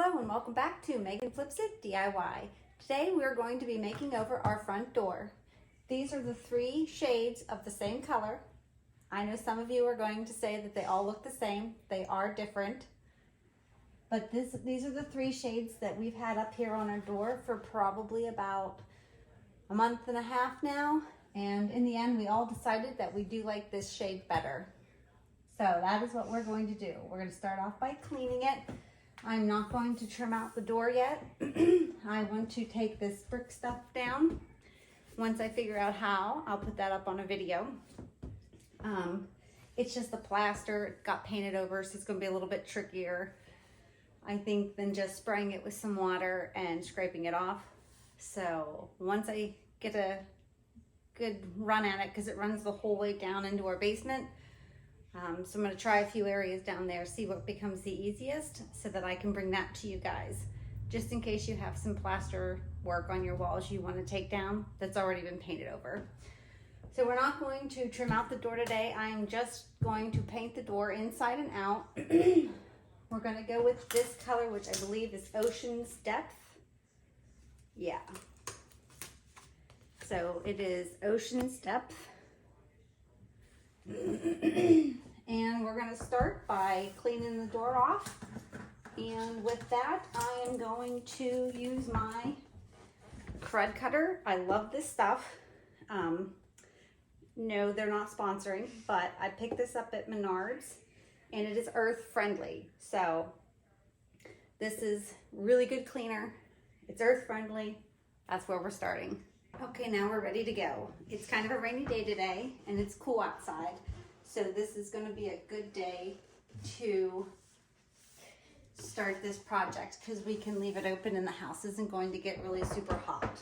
Hello and welcome back to Megan Flips It DIY. Today we're going to be making over our front door. These are the three shades of the same color. I know some of you are going to say that they all look the same. They are different. But these are the three shades that we've had up here on our door for probably about a month and a half now. And in the end, we all decided that we do like this shade better. So that is what we're going to do. We're going to start off by cleaning it. I'm not going to trim out the door yet. I want to take this brick stuff down. Once I figure out how, I'll put that up on a video. It's just the plaster, it got painted over, so it's going to be a little bit trickier, I think, than just spraying it with some water and scraping it off. So once I get a good run at it, because it runs the whole way down into our basement, so I'm going to try a few areas down there, see what becomes the easiest so that I can bring that to you guys. Just in case you have some plaster work on your walls you want to take down that's already been painted over. So we're not going to trim out the door today. I'm just going to paint the door inside and out. We're going to go with this color, which I believe is Ocean's Depth. Yeah. So it is Ocean's Depth. And we're going to start by cleaning the door off, and with that I am going to use my crud cutter. I love this stuff. No, they're not sponsoring, but I picked this up at Menards and it is earth friendly, so this is really good cleaner. It's earth friendly. That's where we're starting. Okay, now we're ready to go. It's kind of a rainy day today and it's cool outside. So this is going to be a good day to start this project because we can leave it open and the house isn't going to get really super hot.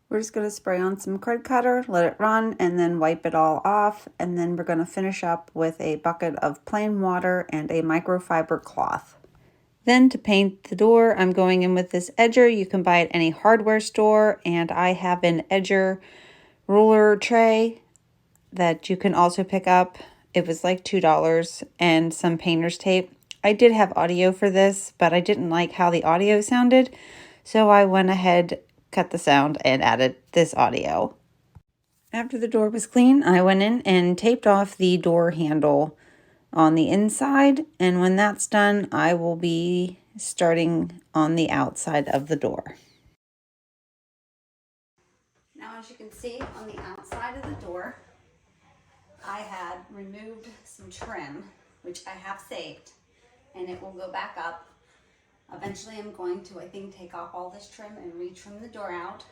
We're just going to spray on some crud cutter, let it run, and then wipe it all off. And then we're going to finish up with a bucket of plain water and a microfiber cloth. Then to paint the door, I'm going in with this edger. You can buy it at any hardware store, and I have an edger ruler tray that you can also pick up. It was like $2, and some painter's tape. I did have audio for this, but I didn't like how the audio sounded, so I went ahead, cut the sound, and added this audio. After the door was clean, I went in and taped off the door handle on the inside, and when that's done, I will be starting on the outside of the door. Now, as you can see on the outside of the door, I had removed some trim, which I have saved, and it will go back up. Eventually I'm going to, I think, take off all this trim and re-trim the door out,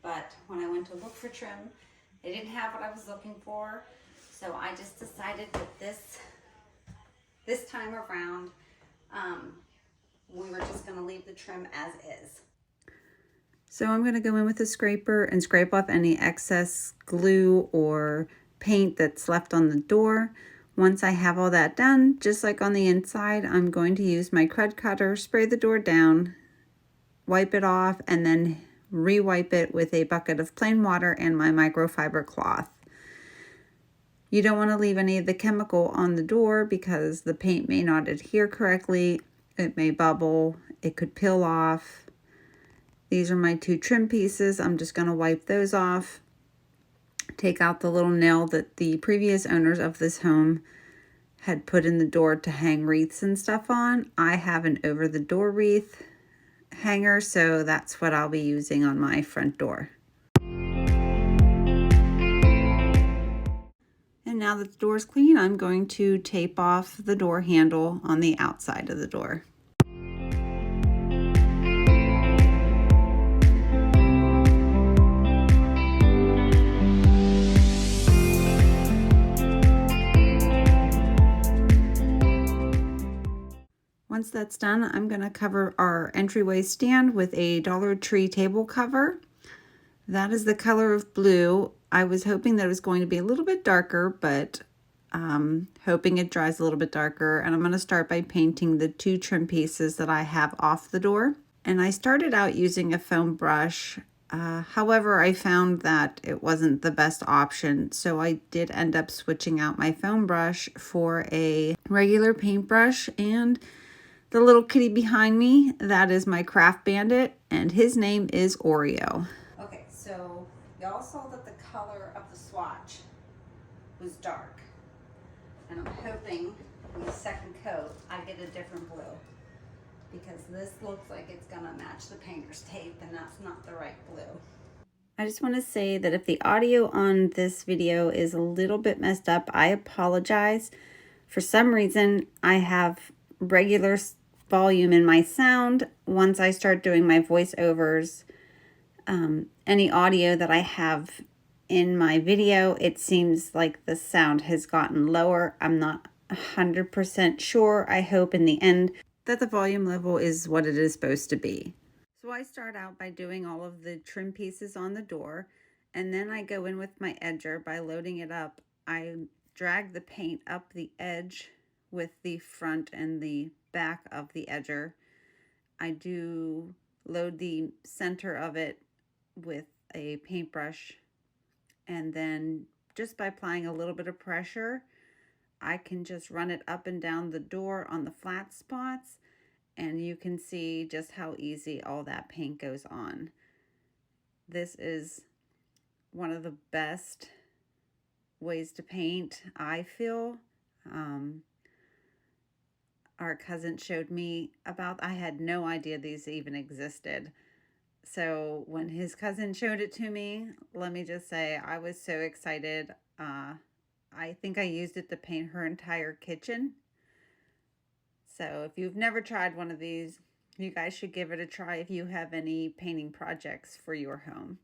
but when I went to look for trim, they didn't have what I was looking for, so I just decided that this time around, we were just going to leave the trim as is. So I'm going to go in with a scraper and scrape off any excess glue or paint that's left on the door. Once I have all that done, just like on the inside, I'm going to use my crud cutter, spray the door down, wipe it off, and then re-wipe it with a bucket of plain water and my microfiber cloth. You don't want to leave any of the chemical on the door because the paint may not adhere correctly. It may bubble. It could peel off. These are my two trim pieces. I'm just going to wipe those off. Take out the little nail that the previous owners of this home had put in the door to hang wreaths and stuff on. I have an over the door wreath hanger, so that's what I'll be using on my front door. And now that the door is clean, I'm going to tape off the door handle on the outside of the door. Once that's done, I'm going to cover our entryway stand with a Dollar Tree table cover. That is the color of blue. I was hoping that it was going to be a little bit darker, but hoping it dries a little bit darker. And I'm going to start by painting the two trim pieces that I have off the door. And I started out using a foam brush. However, I found that it wasn't the best option, so I did end up switching out my foam brush for a regular paintbrush, and The little kitty behind me, that is my craft bandit, and his name is Oreo. Okay, so y'all saw that the color of the swatch was dark. And I'm hoping in the second coat I get a different blue, because this looks like it's gonna match the painter's tape and that's not the right blue. I just want to say that if the audio on this video is a little bit messed up, I apologize. For some reason, I have regular volume in my sound. Once I start doing my voiceovers, any audio that I have in my video, it seems like the sound has gotten lower. I'm not 100% sure. I hope in the end that the volume level is what it is supposed to be. So I start out by doing all of the trim pieces on the door, and then I go in with my edger by loading it up. I drag the paint up the edge with the front and the back of the edger. I do load the center of it with a paintbrush, and then just by applying a little bit of pressure, I can just run it up and down the door on the flat spots, and you can see just how easy all that paint goes on. This is one of the best ways to paint, I feel. Our cousin showed me about, I had no idea these even existed. So when his cousin showed it to me, let me just say, I was so excited. I think I used it to paint her entire kitchen. So if you've never tried one of these, you guys should give it a try if you have any painting projects for your home.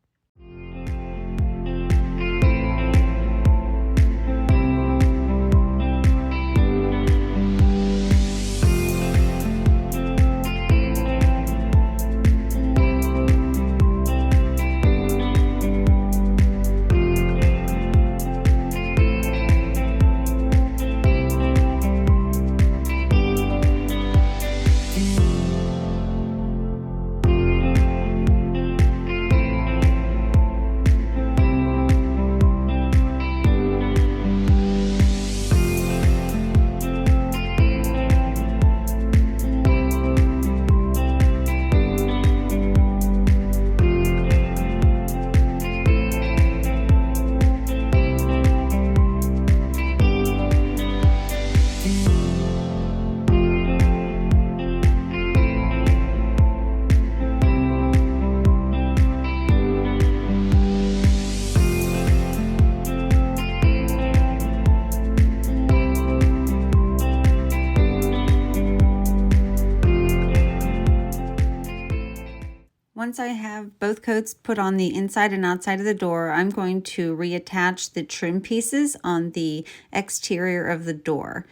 Once I have both coats put on the inside and outside of the door, I'm going to reattach the trim pieces on the exterior of the door.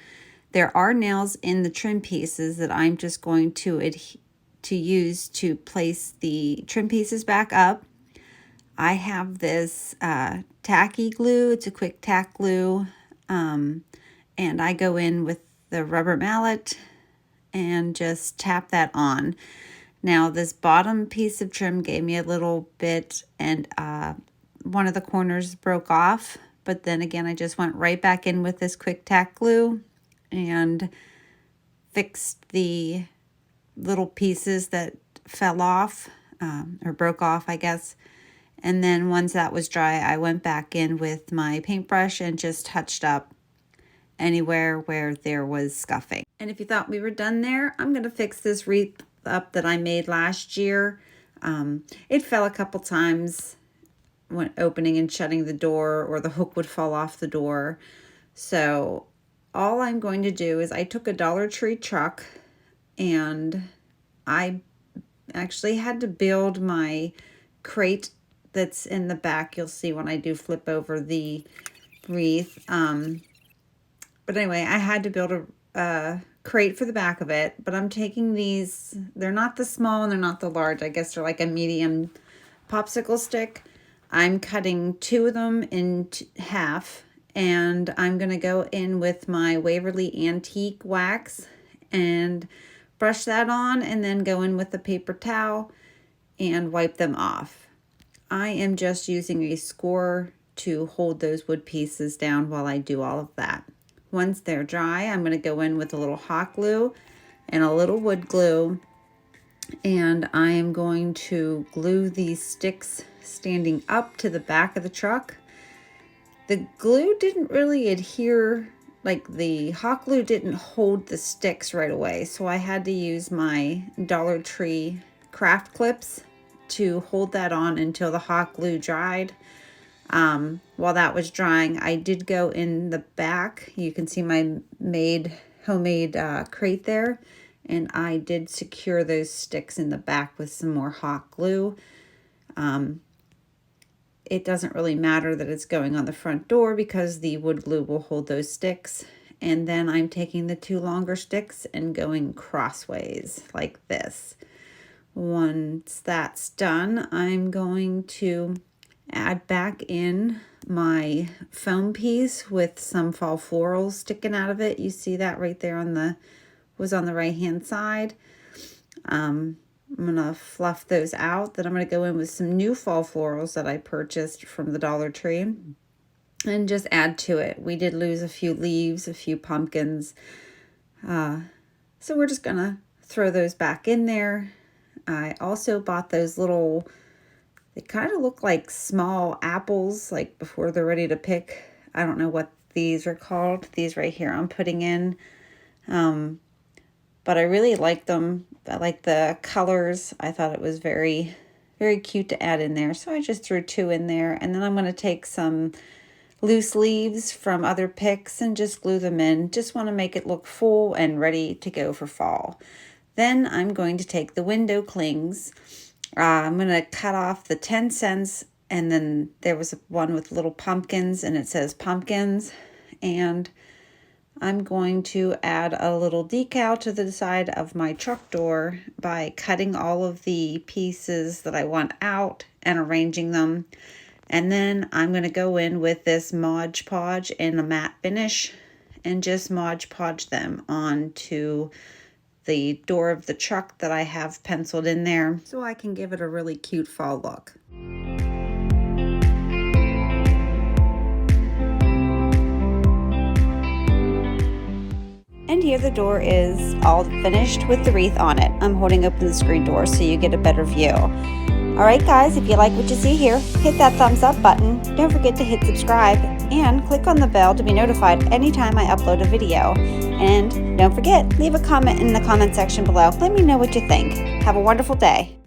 There are nails in the trim pieces that I'm just going to use to place the trim pieces back up. I have this tacky glue. It's a quick tack glue, and I go in with the rubber mallet and just tap that on. Now this bottom piece of trim gave me a little bit, and one of the corners broke off, but then again I just went right back in with this quick tack glue and fixed the little pieces that fell off or broke off, I guess. And then once that was dry, I went back in with my paintbrush and just touched up anywhere where there was scuffing. And if you thought we were done there, I'm going to fix this wreath up that I made last year. It fell a couple times when opening and shutting the door, or the hook would fall off the door. So all I'm going to do is I took a Dollar Tree truck, and I actually had to build my crate that's in the back. You'll see when I do flip over the wreath. But anyway, I had to build a crate for the back of it, but I'm taking these, they're not the small and they're not the large. I guess they're like a medium popsicle stick. I'm cutting 2 of them in half, and I'm going to go in with my Waverly Antique wax and brush that on, and then go in with the paper towel and wipe them off. I am just using a score to hold those wood pieces down while I do all of that. Once they're dry, I'm going to go in with a little hot glue and a little wood glue. And I am going to glue these sticks standing up to the back of the truck. The glue didn't really adhere, like the hot glue didn't hold the sticks right away. So I had to use my Dollar Tree craft clips to hold that on until the hot glue dried. While that was drying, I did go in the back. You can see my homemade crate there. And I did secure those sticks in the back with some more hot glue. It doesn't really matter that it's going on the front door because the wood glue will hold those sticks. And then I'm taking the 2 longer sticks and going crossways like this. Once that's done, I'm going to add back in my foam piece with some fall florals sticking out of it. You see that right there on the right hand side. I'm gonna fluff those out. Then I'm gonna go in with some new fall florals that I purchased from the Dollar Tree and just add to it. We did lose a few leaves, a few pumpkins. So we're just gonna throw those back in there. I also bought those little, they kind of look like small apples, like before they're ready to pick. I don't know what these are called. These right here I'm putting in. But I really like them. I like the colors. I thought it was very, very cute to add in there. So I just threw 2 in there. And then I'm going to take some loose leaves from other picks and just glue them in. Just want to make it look full and ready to go for fall. Then I'm going to take the window clings. I'm going to cut off the 10 cents. And then there was one with little pumpkins and it says pumpkins. And I'm going to add a little decal to the side of my truck door by cutting all of the pieces that I want out and arranging them. And then I'm going to go in with this Mod Podge in a matte finish and just Mod Podge them onto the door of the truck that I have penciled in there so I can give it a really cute fall look. And here the door is all finished with the wreath on it. I'm holding open the screen door so you get a better view. Alright guys, if you like what you see here, hit that thumbs up button. Don't forget to hit subscribe and click on the bell to be notified anytime I upload a video. And don't forget, leave a comment in the comment section below. Let me know what you think. Have a wonderful day.